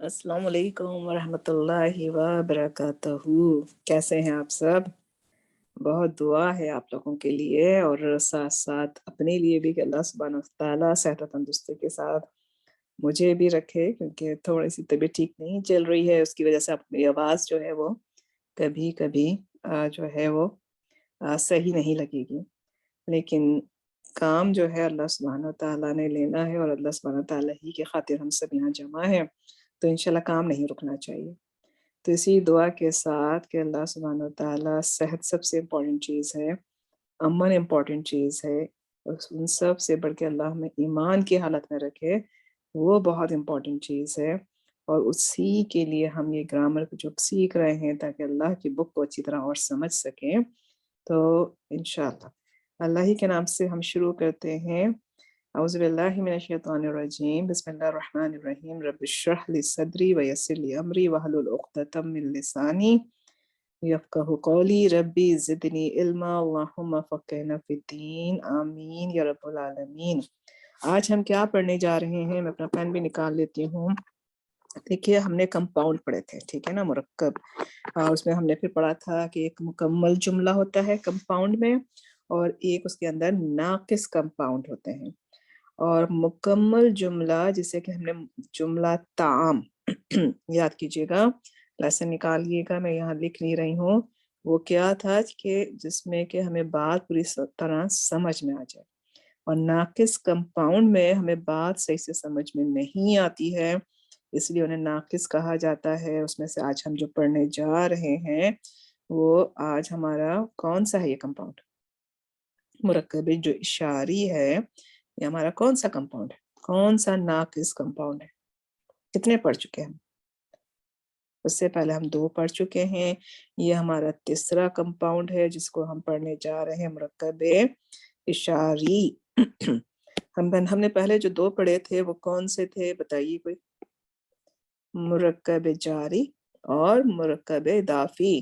अस्सलाम वालेकुम वरहमतुल्लाहि वबरकातुहू। कैसे हैं आप सब? बहुत दुआ है आप लोगों के लिए और साथ साथ अपने लिए भी कि अल्लाह सुब्हानहू व तआला सेहत और तंदुरुस्ती के साथ मुझे भी रखे, क्योंकि थोड़ी सी तबीयत ठीक नहीं चल रही है। उसकी वजह से अब मेरी आवाज़ जो है वो कभी कभी जो है वो सही नहीं लगेगी। लेकिन काम जो है अल्लाह सुब्हानहू व तआला ने लेना है और अल्लाह सुब्हानहू व तआला ही की खातिर हम सब यहाँ जमा हैं, तो इंशाल्लाह काम नहीं रुकना चाहिए। तो इसी दुआ के साथ कि अल्लाह सुब्हानहू व तआला सेहत सबसे इम्पोर्टेंट चीज़ है, अमन इम्पोर्टेंट चीज़ है, और उन सब से बढ़ के अल्लाह हमें ईमान की हालत में रखे, वो बहुत इम्पोर्टेंट चीज़ है। और उसी के लिए हम ये ग्रामर को जो सीख रहे हैं ताकि अल्लाह की बुक को अच्छी तरह और समझ सकें। तो इंशाअल्लाह अल्लाह ही के नाम से हम शुरू करते हैं। औज़ु बिल्लाहि मिनश शैतानिर रजीम, बिस्मिल्लाहिर रहमानिर रहीम, रब्बिश इश्रह ली सदरी व यस्सिर ली अमरी वहलुल उक़दतम मिन लिसानी यफ़क़हू क़ौली, रब्बी ज़िदनी इल्मा, अल्लाहुम्मा फ़क़्हिना फ़िद्दीन, आमीन या रब्बल आलमीन। आज हम क्या पढ़ने जा रहे हैं? मैं अपना पेन भी निकाल लेती हूँ। देखिए, हमने कंपाउंड पढ़े थे, ठीक है ना, मुरक्कब। उसमें हमने फिर पढ़ा था कि एक मुकम्मल जुमला होता है कंपाउंड में, और एक उसके अंदर नाक़िस कंपाउंड होते हैं। और मुकम्मल जुमला जिसे कि हमने जुमला ताम याद कीजिएगा, लेसन निकालिएगा, मैं यहाँ लिख नहीं रही हूँ। वो क्या था कि जिसमें कि हमें बात पूरी तरह समझ में आ जाए, और नाक़िस कंपाउंड में हमें बात सही से समझ में नहीं आती है, इसलिए उन्हें नाक़िस कहा जाता है। उसमें से आज हम जो पढ़ने जा रहे हैं वो आज हमारा कौन सा है? ये कंपाउंड मुरक्कब जो इशारी है, ये हमारा कौन सा कंपाउंड है? कौन सा नाक़िस कंपाउंड है? कितने पढ़ चुके हैं? उससे पहले हम 2 पढ़ चुके हैं। ये हमारा तीसरा कंपाउंड है जिसको हम पढ़ने जा रहे हैं, मुरक्कब इशारी। हमने पहले जो 2 पढ़े थे वो कौन से थे बताइए कोई? मुरक्कब जारी और मुरक्कब इदाफ़ी।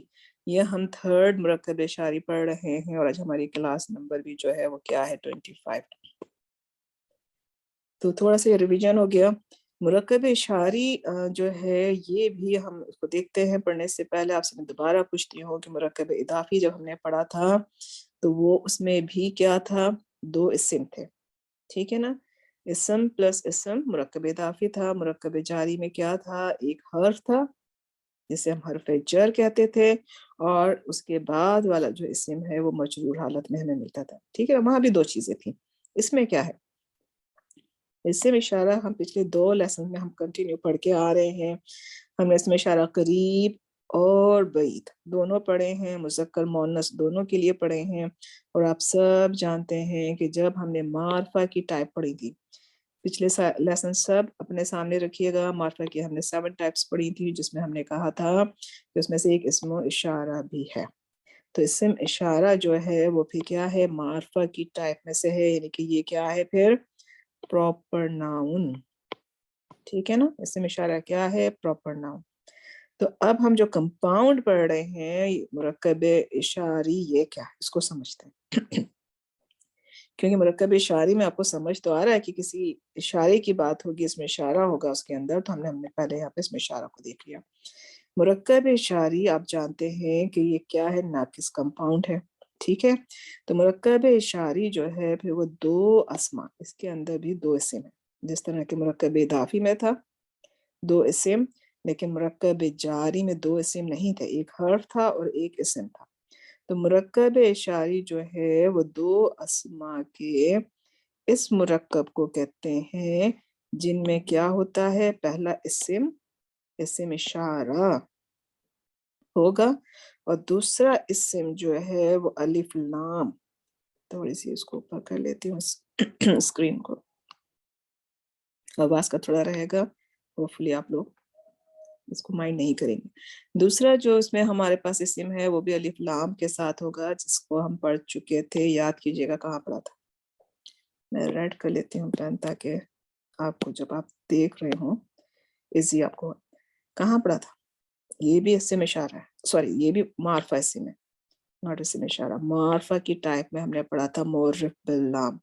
ये हम थर्ड मुरक्कब इशारी पढ़ रहे हैं, और आज हमारी क्लास नंबर भी जो है वो क्या है? 25। तो थोड़ा-सा रिवीजन हो गया। मुरक्कब इशारी जो है ये भी हम उसको देखते हैं पढ़ने से पहले। आपसे मैं दोबारा पूछती हूँ कि मुरक्कब इदाफ़ी जब हमने पढ़ा था, तो वो उसमें भी क्या था? 2 इस्म थे, ठीक है ना? इस्म प्लस इस्म मुरक्कब इदाफ़ी था। मुरक्कब जारी में क्या था? एक हर्फ था, जिसे हम हर्फ़ जर कहते थे, और उसके बाद वाला जो इस्म है वो मजरूर हालत में हमें मिलता था, ठीक है? वहाँ भी 2 चीज़ें थी। इसमें क्या है? इस्म इशारा हम पिछले 2 लेसन में हम कंटिन्यू पढ़ के आ रहे हैं। हमने इसमें इशारा करीब और बईद दोनों पढ़े हैं, मुज़क्कर मुअन्नस दोनों के लिए पढ़े हैं। और आप सब जानते हैं कि जब हमने मारिफ़ा की टाइप पढ़ी थी, पिछले लेसन सब अपने सामने रखिएगा। मारिफ़ा की हमने 7 टाइप्स पढ़ी थी, जिसमें हमने कहा था कि उसमें से एक इस्म इशारा भी है। तो इस्म इशारा जो है वो फिर क्या है? मारिफ़ा की टाइप में से है, यानी कि ये क्या है फिर? प्रॉपर नाउन, ठीक है ना? इस्म इशारा क्या है? Proper noun. तो अब हम जो कंपाउंड पढ़ रहे हैं मुरक्कब इशारी, ये क्या है? इसको समझते हैं। क्योंकि मुरक्कब इशारी में आपको समझ तो आ रहा है कि किसी इशारे की बात होगी, इसमें इशारा होगा उसके अंदर, तो हमने पहले यहाँ पे इसमें इशारा को देख लिया। मुरक्कब इशारी आप जानते हैं कि ये क्या है? नाक़िस कंपाउंड है, ठीक है? तो मुरक्कब इशारी जो है फिर वो 2 अस्मा, इसके अंदर भी 2 इस्म है। जिस तरह के मुरक्कब इदाफ़ी में था 2 इस्म, लेकिन मुरक्कब जारी में 2 इस्म नहीं थे, एक हर्फ था और एक इस्म था। तो मुरक्कब इशारी जो है वो 2 अस्मा के इस मुरक्कब को कहते हैं, जिनमें क्या होता है? पहला इस्म इशारा होगा, और दूसरा इस्म जो है वो अलिफ लाम। थोड़ी-सी इसको ऊपर कर लेती हूँ स्क्रीन को, आवाज़ का थोड़ा रहेगा, होपफुली आप लोग इसको माइंड नहीं करेंगे। दूसरा जो इसमें हमारे पास इस्म है वो भी अलिफ लाम के साथ होगा, जिसको हम पढ़ चुके थे, याद कीजिएगा कहाँ पढ़ा था? मैं रेड कर लेती हूँ पेन, ताकि आपको जब आप देख रहे हो ईज़ी आपको। कहाँ पढ़ा था? ये भी इस्म इशारा है, सॉरी ये भी मारिफ़ा इस्म है, नॉट इस्म इशारा। मारिफ़ा की टाइप में हमने पढ़ा था मुअर्रिफ़ बिल लाम,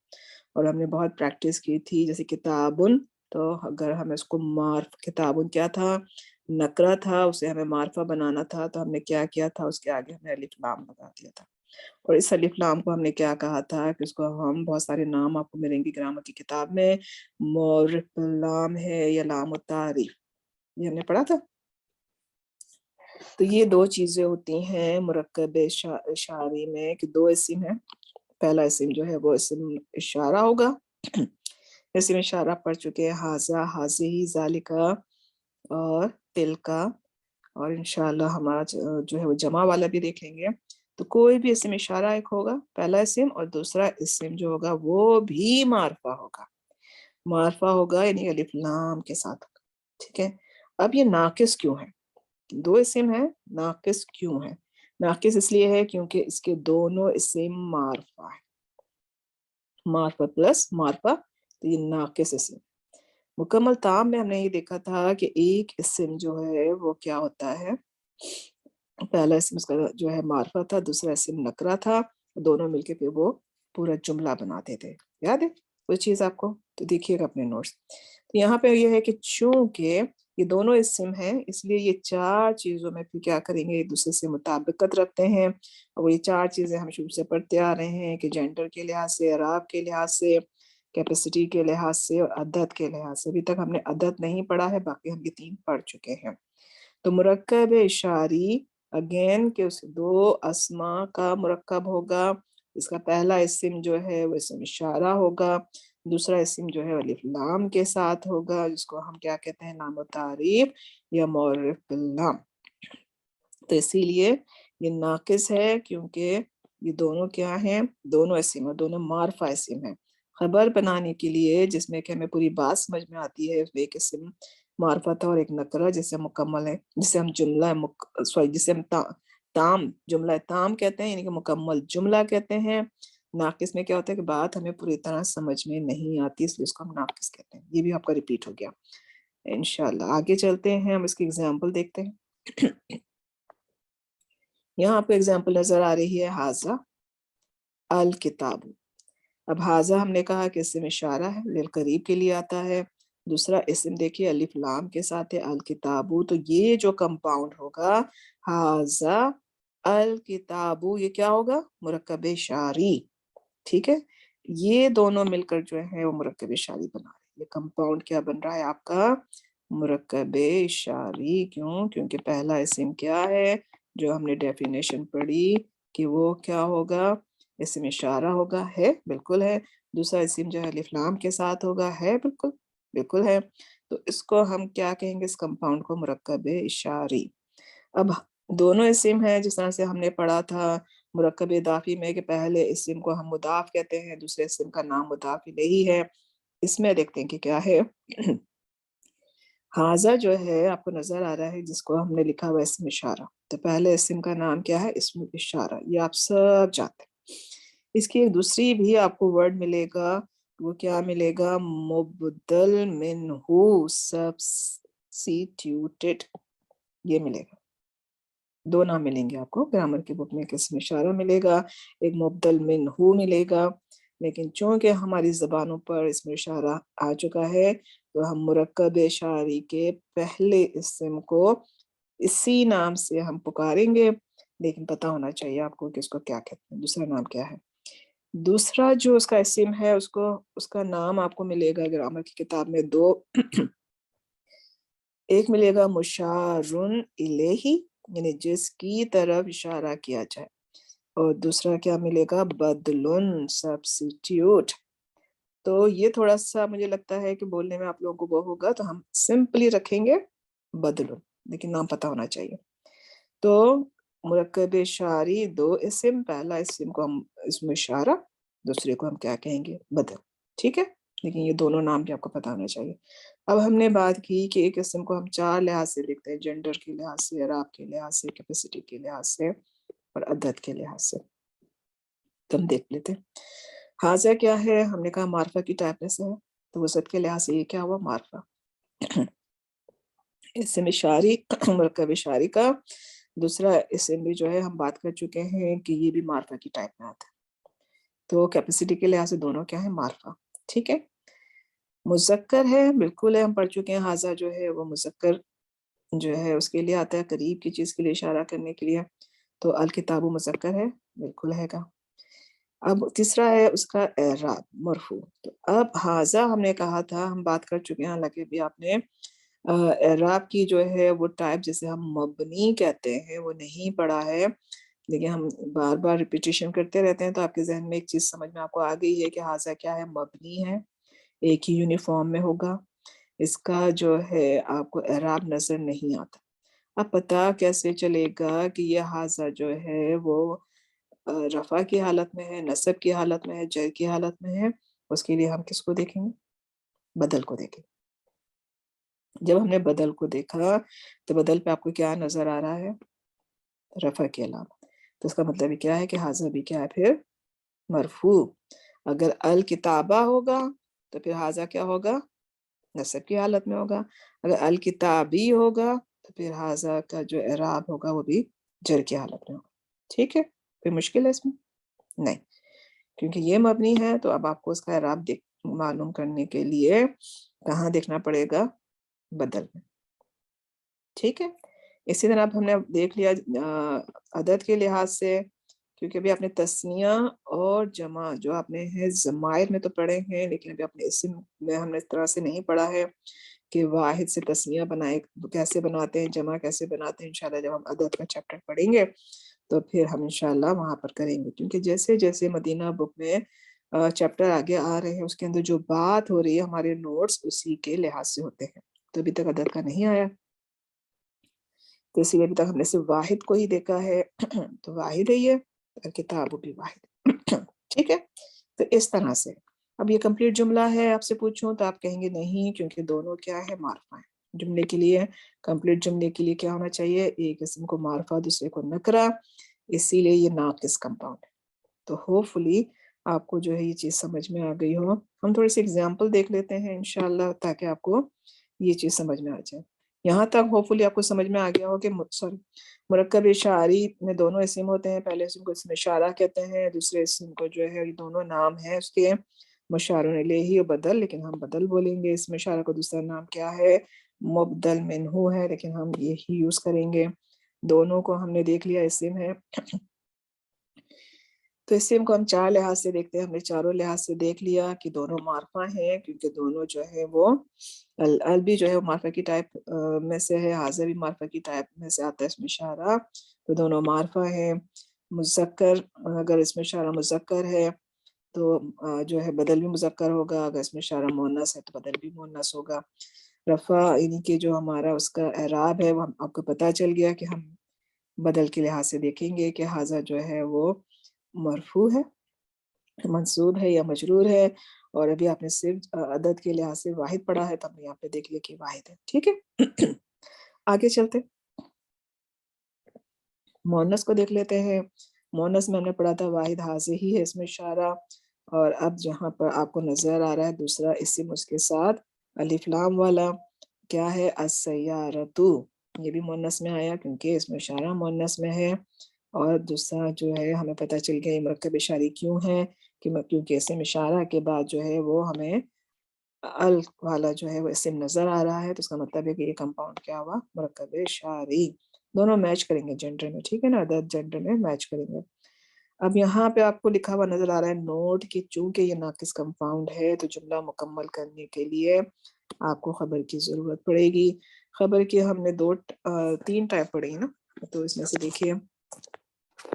और हमने बहुत प्रैक्टिस की थी, जैसे किताबुन तो अगर हमें उसको मार्फ, किताबुन क्या था, नकरा था, उसे हमें मार्फा बनाना था, तो हमने क्या किया था, उसके आगे हमने अलिफ लाम लगा दिया था। और इस अलिफ लाम को हमने क्या कहा था कि उसको हम, बहुत सारे नाम आपको मिलेंगे ग्रामर की किताब में, मौरिफ लाम है या लाम तारीफ, ये हमने पढ़ा था। तो ये दो चीजें होती हैं मुरक्कब इशारी में कि दो इस्म है। पहला इस्म जो है वो इस्म इशारा होगा, इस्म इशारा पढ़ चुके हैं, हाजा, हाज़िही, ज़ालिका और तिलका, और इंशाल्लाह हमारा जो है वो जमा वाला भी देख लेंगे। तो कोई भी इस्म इशारा एक होगा, पहला इस्म, और दूसरा इस्म जो होगा वो भी मारफा होगा। मारफा होगा यानी अलिफ लाम के साथ होगा, ठीक है। अब ये नाकिस क्यों है, दो इस्म है, नाकिस क्यों है? नाकिस इसलिए है क्योंकि इसके दोनों इस्म मारफा है, मारफा प्लस मारफा, तो ये नाकिस इस्म। मुकम्मल ताम में हमने ये देखा था कि एक इस्म जो है वो क्या होता है, पहला इस्म उसका जो है मारफा था, दूसरा इस्म नकरा था, दोनों मिलके फिर वो पूरा जुमला बनाते थे। याद है वो चीज आपको? तो देखिएगा अपने नोट्स। तो यहाँ पे ये है कि चूंकि ये दोनों इस्म हैं, इसलिए ये चार चीजों में फिर क्या करेंगे, एक दूसरे से मुताबिकत रखते हैं। और वो ये चार चीजें हम शुरू से पढ़ते आ रहे हैं कि जेंडर के लिहाज से, अराब के लिहाज से, कैपेसिटी के लिहाज से और अदद के लिहाज से। अभी तक हमने अदद नहीं पढ़ा है, बाकी हम ये तीन पढ़ चुके हैं। तो मुरक्कब इशारी अगेन के उस दो अस्मा का मुरक्कब होगा। इसका पहला इस्म जो है वो इस्म इशारा होगा, दूसरा इस्म जो है अलिफ लाम के साथ होगा, जिसको हम क्या कहते हैं, लाम तारीफ या मौरिफ लाम। तो इसीलिए ये नाकिस है क्योंकि ये दोनों क्या हैं, दोनों इस्म, दोनों मारफा इस्म है। खबर बनाने के लिए जिसमें कि हमें पूरी बात समझ में आती है, एक इस्म मारफा था और एक नकरा जिसे मुकम्मल है, जिसे हम जुमला सॉरी जिसे हम ताम, जुमला ताम कहते हैं, यानी कि मुकम्मल जुमला कहते हैं। नाकिस में क्या होता है कि बात हमें पूरी तरह समझ में नहीं आती, इसलिए उसको हम नाकिस कहते हैं। ये भी आपका रिपीट हो गया। इंशाल्लाह आगे चलते हैं, हम इसकी एग्जाम्पल देखते हैं। यहाँ आपको एग्जाम्पल नजर आ रही है, हाजा अल किताब। अब हाजा हमने कहा कि इस्म इशारा है, लिल करीब के लिए आता है। दूसरा इस्म देखिए अलिफ लाम के साथ है, अल किताबू। तो ये जो कंपाउंड होगा, हाजा अल किताबू, ये क्या होगा, मुरक्कब इशारी, ठीक है। ये दोनों मिलकर जो है वो मुरक्कब इशारी बना रहे हैं। ये कंपाउंड क्या बन रहा है आपका, मुरक्कब इशारी। क्यों? क्योंकि पहला इस्म क्या है जो हमने डेफिनेशन पढ़ी कि वो क्या होगा, इस्म इशारा होगा, है बिल्कुल है। दूसरा इस्म जो है अलिफ लाम के साथ होगा, है बिल्कुल, बिल्कुल है। तो इसको हम क्या कहेंगे, इस कंपाउंड को मुरक्कब इशारी। अब दोनों इस्म हैं, जिस तरह से हमने पढ़ा था मुरक्कब इदाफी में कि पहले इस्म को हम मुदाफ कहते हैं, दूसरे इस्म का नाम मुदाफ इलैही है। इसमें देखते हैं कि क्या है। हाजा जो है आपको नजर आ रहा है, जिसको हमने लिखा हुआ इस्म इशारा, तो पहले इस्म का नाम क्या है, इस्म इशारा, ये आप सब जानते हैं। इसकी एक दूसरी भी आपको वर्ड मिलेगा, वो क्या मिलेगा, मुबदल मिन्हु सब्स्टिट्यूटेड, ये मिलेगा। दो नाम मिलेंगे आपको ग्रामर की बुक में, एक इस्म इशारा मिलेगा, एक मुबदल मिन्हु मिलेगा। लेकिन चूंकि हमारी जबानों पर इस्म इशारा आ चुका है, तो हम मुरक्कब इशारी के पहले इस्म को इसी नाम से हम पुकारेंगे। लेकिन पता होना चाहिए आपको कि इसको क्या कहते हैं, दूसरा नाम क्या है। दूसरा जो उसका इस्म है, उसको, उसका नाम आपको मिलेगा ग्रामर की किताब में दो। एक मिलेगा मुशारुन इलेही, यानी जिसकी तरफ इशारा किया जाए, और दूसरा क्या मिलेगा, बदलुन सब्स्टिट्यूट। तो ये थोड़ा सा मुझे लगता है कि बोलने में आप लोगों को वो होगा, तो हम सिंपली रखेंगे बदलुन, लेकिन नाम पता होना चाहिए। तो मुरक्कब इशारी दो इस्म, पहला इस्म को हम इस्म इशारा, दूसरे को हम क्या कहेंगे, बदल, ठीक है। लेकिन ये दोनों नाम भी आपको पता होना चाहिए। अब हमने बात की कि एक इस्म को हम चार लिहाज से लिखते हैं, जेंडर के लिहाज से, अराब के लिहाज से, कैपेसिटी के लिहाज से और अदद के लिहाज से। तो हम देख लेते हैं। हाजा क्या है, हमने कहा मार्फा की टाइपनेस है, तो वसत के लिहाज से ये क्या हुआ, मार्फा। इस्म इशारी, मुरक्कब इशारी का दूसरा इस्म भी जो है हम बात कर चुके हैं कि ये भी मार्फा की टाइप में आता है। तो कैपेसिटी के लिहाज से दोनों क्या है, मार्फा, ठीक है। मुज़क्कर है, बिल्कुल है, हम पढ़ चुके हैं हाज़ा जो है वो मुज़क्कर जो है उसके लिए आता है, करीब की चीज़ के लिए इशारा करने के लिए, तो अल किताबु मुज़क्कर है, बिल्कुल हैगा। अब तीसरा है उसका एराब मरफ़ू। तो अब हाज़ा हमने कहा था, हम बात कर चुके हैं, हालाँकि अभी आपने एराब की जो है वो टाइप जिसे हम मबनी कहते हैं वो नहीं पढ़ा है। लेकिन हम बार-बार रिपिटिशन करते रहते हैं तो आपके ज़हन में एक चीज़ समझ में आपको आ गई है कि हाज़ा क्या है, मबनी है, एक ही यूनिफ़ॉर्म में होगा। इसका जो है आपको एराब नज़र नहीं आता। अब पता कैसे चलेगा कि ये हाज़ा जो है वो रफ़ा की हालत में है, नस्ब की हालत में है, जर की हालत में है? उसके लिए हम किसको देखेंगे? बदल को देखेंगे। जब हमने बदल को देखा, तो बदल पे आपको क्या नज़र आ रहा है? रफ़ा की अलामत। तो इसका मतलब ये क्या है कि हाज़ा भी क्या है फिर? मरफ़ू। अगर अल किताबा होगा, तो फिर हाज़ा क्या होगा? नस्ब की हालत में होगा। अगर अल किताबी होगा, तो फिर हाज़ा का जो एराब होगा वो भी जर की हालत में होगा। ठीक है? कोई मुश्किल है इसमें? नहीं। क्योंकि ये मबनी है तो अब आपको उसका एराब देख मालूम करने के लिए कहाँ देखना पड़ेगा? बदल में। ठीक है? इसी तरह अब हमने अब देख लिया अदद के लिहाज़ से, क्योंकि अभी आपने तस्निया और जमा जो आपने है ज़माइर में तो पढ़े हैं, लेकिन अभी आपने इस्म में हमने इस तरह से नहीं पढ़ा है कि वाहिद से तस्निया बनाए कैसे बनाते हैं, जमा कैसे बनाते हैं। इंशाअल्लाह जब हम अदद का चैप्टर पढ़ेंगे, तो फिर हम इंशाअल्लाह वहाँ पर करेंगे। क्योंकि जैसे-जैसे मदीना बुक में चैप्टर आगे आ रहे हैं, उसके अंदर जो बात हो रही है, हमारे नोट्स उसी के लिहाज़ से होते हैं। तो अभी तक अदद का नहीं आया। तो इसीलिए अभी तक हमने सिर्फ़ वाहिद को ही देखा है, तो वाहिद है ये, और किताब भी वाहिद। ठीक है? तो इस तरह से। अब ये कंप्लीट जुमला है, आपसे पूछूँ तो आप कहेंगे नहीं, क्योंकि दोनों क्या है, मार्फ़ा है। जुमले के लिए, कंप्लीट जुमले के लिए क्या होना चाहिए? एक इस्म को मार्फ़ा, दूसरे को नकरा, इसीलिए ये नाक़िस कंपाउंड है। तो होपफुली आपको जो है ये चीज़ समझ में आ गई हो। हम थोड़े-से एग्ज़ाम्पल देख लेते हैं इंशाअल्लाह, ताकि आपको ये चीज़ समझ में आ जाए। यहाँ तक होपफुली आपको समझ में आ गया हो कि मुरक्कब इशारी में दोनों इस्म होते हैं। पहले इस्म को इस्म इशारा कहते हैं, दूसरे इस्म को जो है ये दोनों नाम हैं उसके, मुशारुन इलैही और बदल, लेकिन हम बदल बोलेंगे। इस्म इशारा का दूसरा नाम क्या है? मुबदल मिन्हु है, लेकिन हम यही यूज़ करेंगे। दोनों को हमने देख लिया, इस्म है। तो इस्म को हम 4 लिहाज़ से देखते हैं, हमने चारों लिहाज़ से देख लिया कि दोनों मार्फ़ा हैं, क्योंकि दोनों जो है वो अल भी जो है वो मार्फ़ा की टाइप में से है, हाज़ा भी मार्फ़ा की टाइप में से आता है इसमें इशारा, तो दोनों मार्फ़ा हैं। मुज़क्कर, अगर इसमें इशारा मुज़क्कर है तो जो है बदल भी मुज़क्कर होगा, अगर इसमें इशारा मुअन्नस है तो बदल भी मुअन्नस होगा। रफ़ा यानी कि जो हमारा उसका एराब है वो हम आपको पता चल गया कि हम बदल के लिहाज़ से देखेंगे कि हाज़ा जो है वो मरफ़ू है, मंसूब है या मजरूर है, और अभी आपने सिर्फ़ अदद के लिहाज़ से वाहिद पढ़ा है, तो हमने यहाँ पे देख लिया कि वाहिद है, ठीक है? आगे चलते हैं, मुअन्नस को देख लेते हैं। मुअन्नस में हमने पढ़ा था वाहिद हाज़िही है इसमें इशारा, और अब जहाँ पर आपको नज़र आ रहा है दूसरा इस्म उसके साथ अलिफ लाम वाला, क्या है? अस्सय्यारतु, ये भी मुअन्नस में आया क्योंकि इसमें इशारा मुअन्नस में है। और दूसरा जो है हमें पता चल गया ये मुरक्कब इशारी क्यों है, कि क्योंकि इस्म इशारा के बाद जो है वो हमें अल वाला जो है वो इस्म नज़र आ रहा है, तो इसका मतलब है कि ये कंपाउंड क्या हुआ? मुरक्कब इशारी। दोनों मैच करेंगे जेंडर में, ठीक है ना? अदद जेंडर में मैच करेंगे। अब यहाँ पे आपको लिखा हुआ नज़र आ रहा है नोट कि चूँकि ये नाक़िस कंपाउंड है, तो जुमला मुकम्मल करने के लिए आपको ख़बर की ज़रूरत पड़ेगी। ख़बर की हमने 3 टाइप पढ़ी है ना, तो इसमें से देखिए,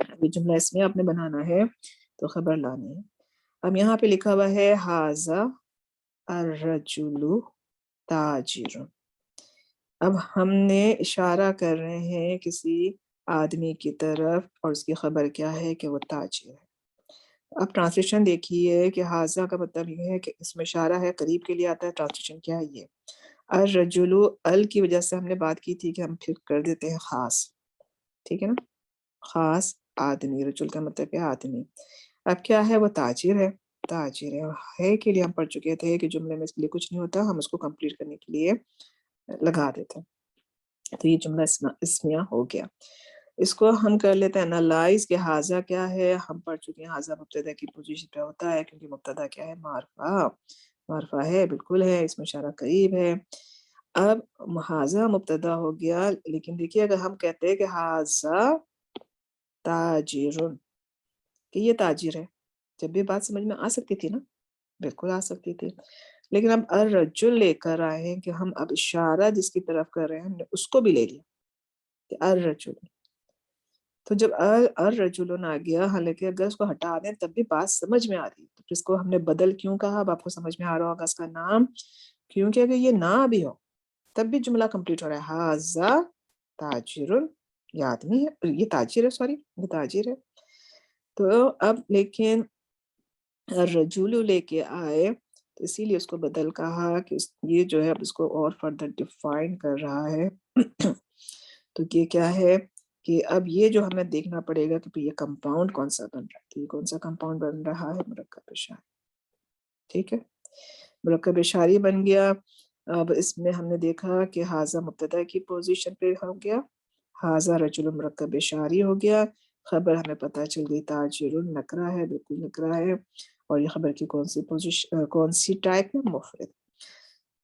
अभी जुमला इसमें आपने बनाना है, तो ख़बर लानी है। अब यहाँ पे लिखा हुआ है हाज़ा अर्रजुलु ताजिरुन। अब हमने इशारा कर रहे हैं किसी आदमी की तरफ, और उसकी ख़बर क्या है कि वो ताजिर है। अब ट्रांसलेशन देखिए कि हाज़ा का मतलब ये है कि इसमें इशारा है, करीब के लिए आता है, ट्रांसलेशन क्या है ये? अर्रजुलु, अल की वजह से हमने बात की थी कि हम फिर कर देते हैं ख़ास, ठीक है ना? ख़ास आदमी, रजुल का मतलब है आदमी। अब क्या है? वो ताजिर है, ताजिर है, और है के लिए हम पढ़ चुके थे कि जुमले में इसके लिए कुछ नहीं होता, हम उसको कंप्लीट करने के लिए लगा देते हैं। तो ये जुमला इस्मिया हो गया। इसको हम कर लेते हैं एनालाइज़ कि हाज़ा क्या है? हम पढ़ चुके हैं हाज़ा मुब्तदा की पोज़ीशन पे होता है, क्योंकि मुब्तदा क्या है? मारफ़ा। معرفہ ہے، بالکل ہے، اسم اشارہ قریب ہے۔ اب حاضہ مبتدا ہو گیا، لیکن دیکھیے اگر ہم کہتے ہیں کہ حاضہ تاجرن، کہ یہ تاجر ہے، جب بھی بات سمجھ میں آ سکتی تھی نا، بالکل آ سکتی تھی، لیکن اب الرجل لے کر آئے ہیں کہ ہم اب اشارہ جس کی طرف کر رہے ہیں ہم نے اس کو بھی لے لیا کہ الرجل، تو جب الرجل آ گیا، حالانکہ اگر اس کو ہٹا دیں تب بھی بات سمجھ میں آ رہی، تو پھر اس کو ہم نے بدل کیوں کہا؟ اب آپ کو سمجھ میں آ رہا ہوگا اس کا نام، کیونکہ اگر یہ نہ بھی ہو تب بھی جملہ کمپلیٹ ہو رہا ہے، حاضہ تاجر، یہ آدمی ہے، یہ تاجر ہے، سوری یہ تاجر ہے۔ تو اب لیکن الرجل لے کے آئے تو اسی لیے اس کو بدل کہا کہ یہ جو ہے اب اس کو اور فردر ڈیفائن کر رہا ہے۔ تو یہ کیا ہے کہ اب یہ جو ہمیں دیکھنا پڑے گا کہ یہ کمپاؤنڈ کون سا بن رہا ہے، یہ کون سا کمپاؤنڈ بن رہا ہے؟ مرکب اشاری، ٹھیک ہے، مرکب اشاری بن گیا۔ اب اس میں ہم نے دیکھا کہ حاضہ مبتدا کی پوزیشن پہ ہو گیا، حاضہ رجل مرکب اشاری ہو گیا، خبر ہمیں پتہ چل گئی تاجر نکرہ ہے، بالکل نکرہ ہے، اور یہ خبر کی کون سی پوزیشن، کون سی ٹائپ ہے؟ مفرد،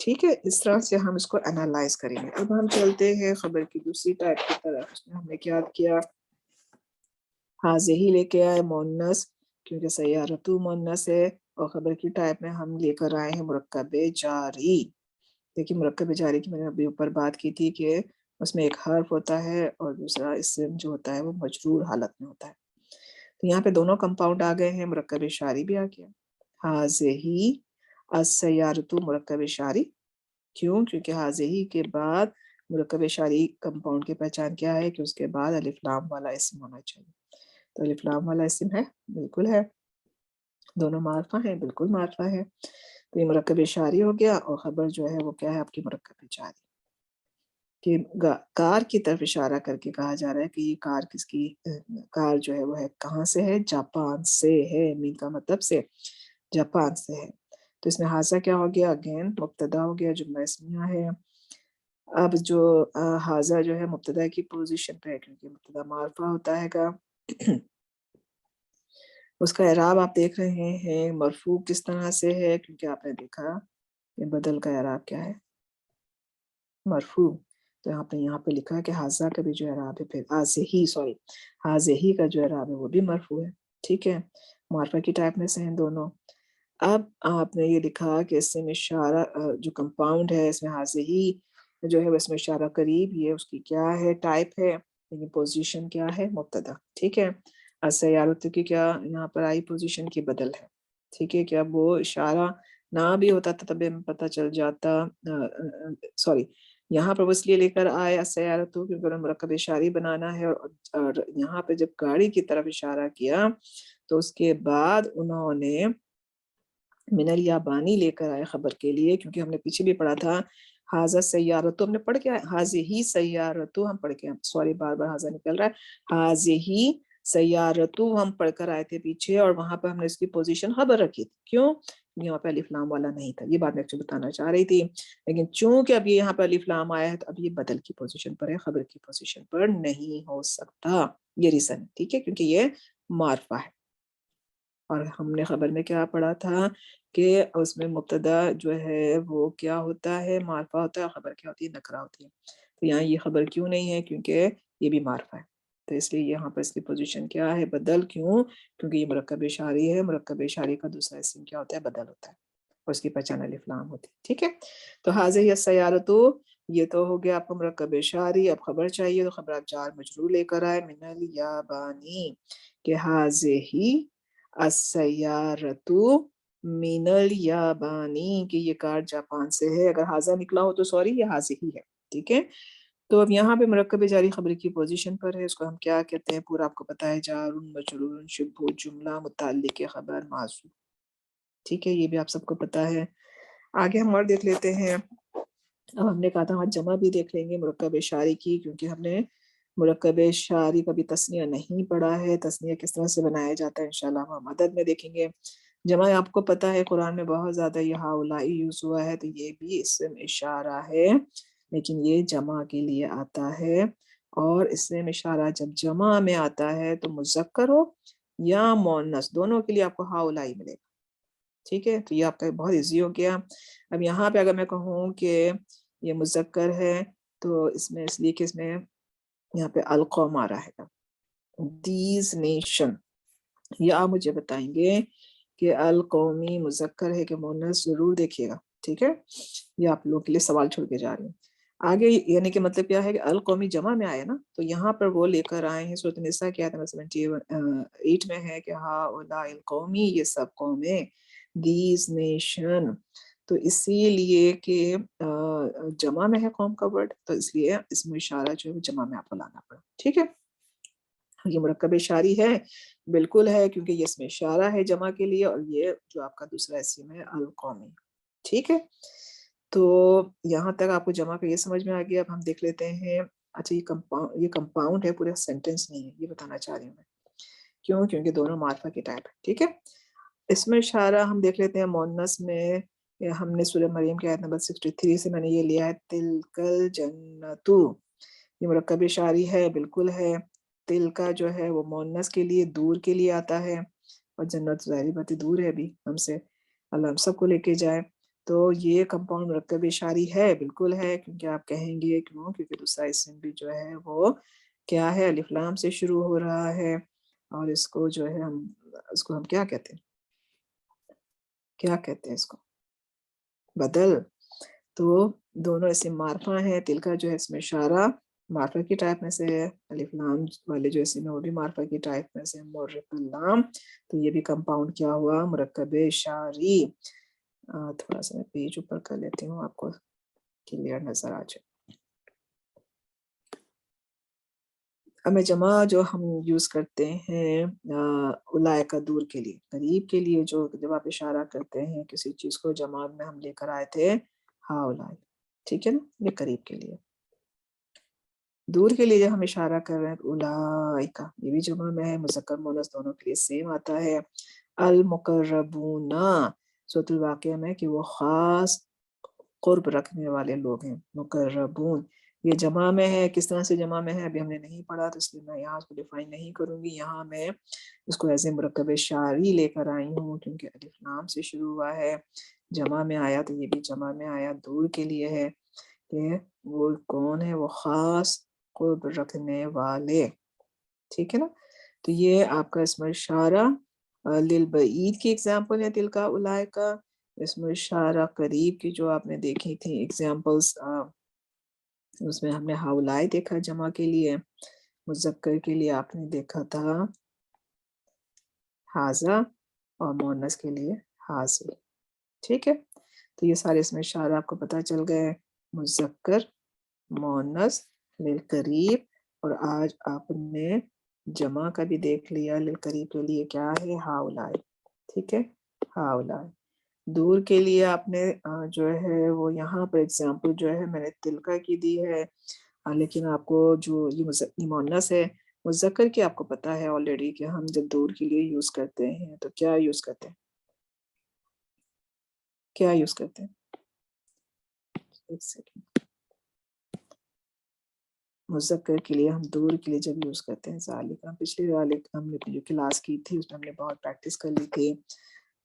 ٹھیک ہے۔ اس طرح سے ہم اس کو انالائز کریں گے۔ اب ہم چلتے ہیں خبر کی دوسری ٹائپ کی طرف، اس میں ہم نے کیا کیا، حاضہ لے کے آئے مؤنث، کیونکہ سیارتو مؤنث ہے، اور خبر کی ٹائپ میں ہم لے کر آئے ہیں مرکب جاری۔ دیکھیے مرکب جاری کی میں نے ابھی اوپر بات کی تھی کہ اس میں ایک حرف ہوتا ہے اور دوسرا اسم جو ہوتا ہے وہ مجرور حالت میں ہوتا ہے، تو یہاں پہ دونوں کمپاؤنڈ آ گئے ہیں، مرکب اشاری بھی آ گیا، حاضہ السیارتو مرکب اشاری، کیوں؟ کیونکہ حاضہ کے بعد مرکب اشاری کمپاؤنڈ کی پہچان کیا ہے کہ اس کے بعد الف لام والا اسم ہونا چاہیے، تو الف لام والا اسم ہے، بالکل ہے، دونوں معرفہ ہیں، بالکل معرفہ ہے، تو یہ مرکب اشاری ہو گیا، اور خبر جو ہے وہ کیا ہے آپ کی مرکب جاری، کہ کار کی طرف اشارہ کر کے کہا جا رہا ہے کہ یہ کار کس کی، کار جو ہے وہ ہے کہاں سے ہے؟ جاپان سے ہے، مین کا مطلب سے جاپان سے ہے، تو اس میں حاضہ کیا ہو گیا؟ اگین مبتدا ہو گیا، جملہ اسمیہ ہے۔ اب جو حاضہ جو ہے مبتدا کی پوزیشن پہ ہے، کیونکہ مبتدا معرفہ ہوتا ہے گا، اس کا اعراب آپ دیکھ رہے ہیں مرفوع کس طرح سے ہے، کیونکہ آپ نے دیکھا کہ بدل کا اعراب کیا ہے؟ مرفوع، تو یہاں پہ لکھا ہے کہ حاضہ کا بھی جو اعراب ہے، پھر حاضہ کا جو اعراب ہے وہ بھی مرفوع ہے، ٹھیک ہے، معرفہ کی ٹائپ میں سے ہیں دونوں۔ اب آپ نے یہ لکھا کہ اس میں اشارہ جو کمپاؤنڈ ہے اس میں حاضہ جو ہے اس میں اشارہ قریب، یہ اس کی کیا ہے؟ ٹائپ ہے، لیکن پوزیشن کیا ہے؟ مبتدا، ٹھیک ہے۔ السیارت کی کیا یہاں پر آئی؟ پوزیشن کی بدل ہے، ٹھیک ہے، کہ اب وہ اشارہ نہ بھی ہوتا تو تب ہمیں پتہ چل جاتا، سوری یہاں پر وہ اس لیے لے کر آئے السیارت کیونکہ انہیں مرکب اشاری بنانا ہے، اور یہاں پہ جب گاڑی کی طرف اشارہ کیا تو اس کے بعد انہوں نے من الیابانی لے کر آئے خبر کے لیے، کیونکہ ہم نے پیچھے بھی پڑھا تھا حاضہ سیارتو، ہم نے پڑھ کے حاضہ سیارتو ہم پڑھ کے، سوری بار بار حاضہ نکل رہا ہے، حاضہ سیارتو ہم پڑھ کر آئے تھے پیچھے، اور وہاں پہ ہم نے اس کی پوزیشن خبر رکھی تھی، کیوں؟ یہاں پہ الف لام والا نہیں تھا، یہ بات میں ایکچولی بتانا چاہ رہی تھی، لیکن چونکہ اب یہ یہاں پہ الف لام آیا ہے تو اب یہ بدل کی پوزیشن پر ہے، خبر کی پوزیشن پر نہیں ہو سکتا، یہ ریزن، ٹھیک ہے، کیونکہ یہ معرفہ ہے۔ اور ہم نے خبر میں کیا پڑھا تھا کہ اس میں مبتدا جو ہے وہ کیا ہوتا ہے؟ معرفہ ہوتا ہے، خبر کیا ہوتی ہے؟ نکرہ ہوتی ہے، تو یہاں یہ خبر کیوں نہیں ہے؟ کیونکہ یہ بھی معرفہ ہے، تو اس لیے یہاں پر اس کی پوزیشن کیا ہے؟ بدل، کیوں؟ کیونکہ یہ مرکب اشاری ہے، مرکب اشاری کا دوسرا اسم کیا ہوتا ہے؟ بدل ہوتا ہے، اور اس کی پہچان الف لام ہوتی ہے، ٹھیک ہے۔ تو حاضہ السیارتو یہ تو ہو گیا آپ کو مرکب اشاری، اب خبر چاہیے تو خبر آپ جار مجرور لے کر آئے، من الیابانی، کہ حاضہ السیارتو من الیابانی، کہ یہ کار جاپان سے ہے، اگر حاضہ نکلا ہو تو سوری یہ حاضہ ہی ہے، ٹھیک ہے۔ تو اب یہاں پہ مرکب جاری خبر کی پوزیشن پر ہے، اس کو ہم کیا کہتے ہیں؟ پورا آپ کو پتا ہے، جار مجرور شبہ جملہ متعلق خبر معذوف، ٹھیک ہے، یہ بھی آپ سب کو پتا ہے۔ آگے ہم اور دیکھ لیتے ہیں، اب ہم نے کہا تھا ہم جمع بھی دیکھ لیں گے مرکب اشاری کی، کیونکہ ہم نے مرکب اشاری کا بھی تثنیہ نہیں پڑھا ہے، تثنیہ کس طرح سے بنایا جاتا ہے انشاءاللہ ہم عدد میں دیکھیں گے۔ جمع آپ کو پتا ہے قرآن میں بہت زیادہ یہ ہاؤلائی یوز ہوا ہے، تو یہ بھی اسم اشارہ ہے، لیکن یہ جمع کے لیے آتا ہے، اور اسم اشارہ جب جمع میں آتا ہے تو مذکر ہو یا مؤنث دونوں کے لیے آپ کو ہاؤلائی ملے گا، ठीक है, तो ये आपका बहुत ईजी हो गया। अब यहाँ पे अगर मैं कहूँ कि ये मुज़क्कर है तो इसमें इसलिए कि इसमें यहाँ पे अल कौम आ रहा है, दीज नेशन। ये आप मुझे बताएंगे कि अल कौमी मुज़क्कर है कि मुअन्नस, जरूर देखिएगा, ठीक है। ये आप लोगों के लिए सवाल छोड़ के जा रही हूँ आगे, यानी कि मतलब क्या है कि अल कौमी जमा में आया ना, तो यहाँ पर वो लेकर आए हैं सूरत निसा क्या था 78 में है कि हाउलाइल कौमी, ये सब कौमें, दीज नेशन, तो इसीलिए कि जमा में है कौम का वर्ड, तो इसलिए इसमें इशारा जो है वो जमा में आपको लाना पड़ा, ठीक है। ये मुरक्कब इशारी है, बिल्कुल है, क्योंकि ये इसमें इशारा है जमा के लिए, और ये जो आपका दूसरा इस्म है अल कौमी, ठीक है। तो यहाँ तक आपको जमा का ये समझ में आ गया। अब हम देख लेते हैं, अच्छा ये कंपाउंड है, पूरा सेंटेंस नहीं है, ये बताना चाह रही हूँ मैं। क्यों? क्योंकि दोनों मार्फा की टाइप है, ठीक है। इसमें इशारा हम देख लेते हैं मोनस में, हमने सूरह मरियम की आयत नंबर 63 से मैंने ये लिया है, तिलकल जन्नतु, ये मुरक्कब इशारी है, बिल्कुल है। तिल का जो है वो मोनस के लिए, दूर के लिए आता है, और जन्नत ज़ाहिर बात है दूर है अभी हमसे, अल्लाह हम सबको लेके जाए। तो ये कंपाउंड मुरक्कब इशारी है, बिल्कुल है, क्योंकि आप कहेंगे क्यों, क्योंकि दूसरा इसम भी जो है वो क्या है, अलिफ लाम से शुरू हो रहा है, और इसको जो है हम क्या कहते हैं, क्या कहते हैं इसको, बदल। तो दोनों इस्म मारफा हैं, तिल का जो है इसमें इशारा मारफा की टाइप में से है, अलिफ लाम वाले जो इस्म है वो भी मारफा की टाइप में से, मुर्रकलाम, तो ये भी कंपाउंड क्या हुआ, मुरक्कब इशारी। थोड़ा सा मैं पेज ऊपर कर लेती हूँ, आपको क्लियर नजर आ जाए। अब मैं जमा जो हम यूज करते हैं उलायका, दूर के लिए, करीब के लिए, जो जब आप इशारा करते हैं किसी चीज को, जमा में हम लेकर आए थे हा उलाय, ठीक है ना, ये करीब के लिए। दूर के लिए जब हम इशारा कर रहे हैं उलाइका, ये भी जमा में है, मुज़क्कर मुअन्नस दोनों के लिए सेम आता है। अल मुकर्रबूना, सूरतुल वाक़िया में कि वो खास कुर्ब रखने वाले लोग हैं, मुकर्रबून, ये जमा में है। किस तरह से जमा में है अभी हमने नहीं पढ़ा, तो इसलिए मैं यहाँ उसको डिफाइन नहीं करूंगी। यहाँ मैं इसको ऐसे मुरक्कब शारी लेकर आई हूँ, क्योंकि अलिफ लाम से शुरू हुआ है, जमा में आया, तो ये भी जमा में आया, दूर के लिए है कि वो कौन है, वो खास कुर्ब रखने वाले, ठीक है ना। तो ये आपका इसमें इशारा लिल बईद की एग्जाम्पल है, तिल का उलाय का, इसमें इशारा करीब की जो आपने देखी थी एग्जाम्पल्स, उसमें हमने हाउलाय देखा जमा के लिए, मुज़क्कर के लिए आपने देखा था हाजा, और मोनस के लिए हाजी, ठीक है। तो ये सारे इसमें इशारा आपको पता चल गए, मुज़क्कर, मोनस, लिल करीब, और आज आपने जमा का भी देख लिया, लिल करीब के लिए क्या है, हाउलाय, ठीक है, हाउलाय। दूर के लिए आपने जो है वो यहाँ पर एग्जाम्पल जो है मैंने तिलका की दी है, लेकिन आपको जो ये मुअन्नस है, मुज़क्कर की आपको पता है ऑलरेडी कि हम जब दूर के लिए यूज करते हैं तो क्या यूज करते हैं, क्या यूज करते हैं, एक सेकंड। मुज़क्कर के लिए हम दूर के लिए जब यूज करते हैं ज़ालिका, पिछली ज़ालिका हमने जो क्लास की थी उसमें हमने बहुत प्रैक्टिस कर ली थी।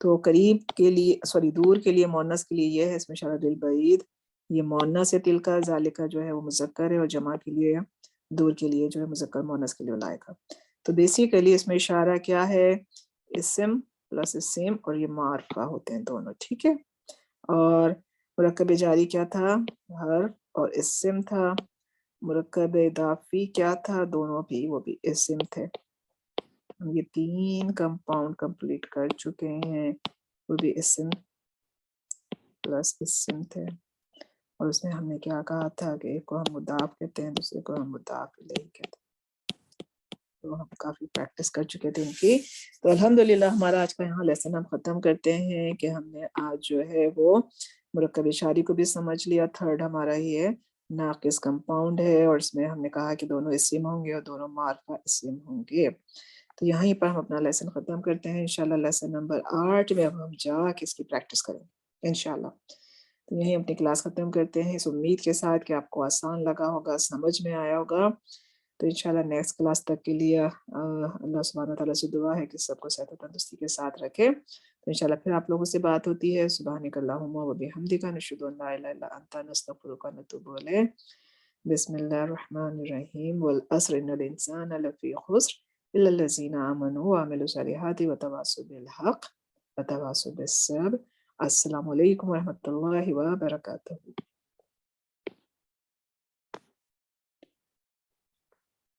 तो करीब के लिए, सॉरी दूर के लिए, मोनस के लिए ये है, इसमें इशारा दिल बईद, ये मोनस है तिल का, ज़ालिका जो है वो मुज़क्कर है, और जमा के लिए दूर के लिए जो है मुज़क्कर मोनस के लिए उलाइका। तो बेसिकली इसमें इशारा क्या है, इस्म प्लस इस्म, और ये मार्फा होते हैं दोनों, ठीक है। और मुरक्कब जारी क्या था, हर और इस्म था। मुरक्कब इदाफी क्या था, दोनों भी वो भी इस्म थे। हम ये 3 कंपाउंड कंप्लीट कर चुके हैं, वो भी इस्म प्लस इस्म थे, और उसमें हमने क्या कहा था कि एक को हम मुदाफ कहते हैं, दूसरे को हम मुदाफ इलैहि कहते हैं। तो हम काफ़ी प्रैक्टिस कर चुके थे इनकी। तो अल्हम्दुलिल्लाह हमारा आज का यहाँ लेसन हम ख़त्म करते हैं कि हमने आज जो है वो मुरक्कब इशारी को भी समझ लिया। थर्ड हमारा ये नाक़िस कंपाउंड है, और इसमें हमने कहा कि दोनों इस्म होंगे और दोनों मार्फा इस्म होंगे। तो यहीं पर हम अपना लेसन ख़त्म करते हैं। इंशाल्लाह लेसन नंबर 8 में अब हम जाके इसकी प्रैक्टिस करेंगे इंशाल्लाह। तो यहीं अपनी क्लास ख़त्म करते हैं, इस उम्मीद के साथ कि आपको आसान लगा होगा, समझ में आया होगा। तो इंशाल्लाह नेक्स्ट क्लास तक के लिए अल्लाह सुब्हानहू व तआला से दुआ है कि सबको सेहत और तंदुरुस्ती के साथ रखे। تو انشاءاللہ پھر آپ لوگوں سے بات ہوتی ہے. سبحانک اللہم و بحمدک نشہد ان لا الہ الا انت نستغفرک و نتوب الیک. بسم اللہ الرحمن الرحیم. والعصر ان الانسان لفی خسر الا الذین آمنوا وعملوا الصالحات وتواصوا بالحق وتواصوا بالصبر. السلام علیکم ورحمۃ اللہ وبرکاتہ.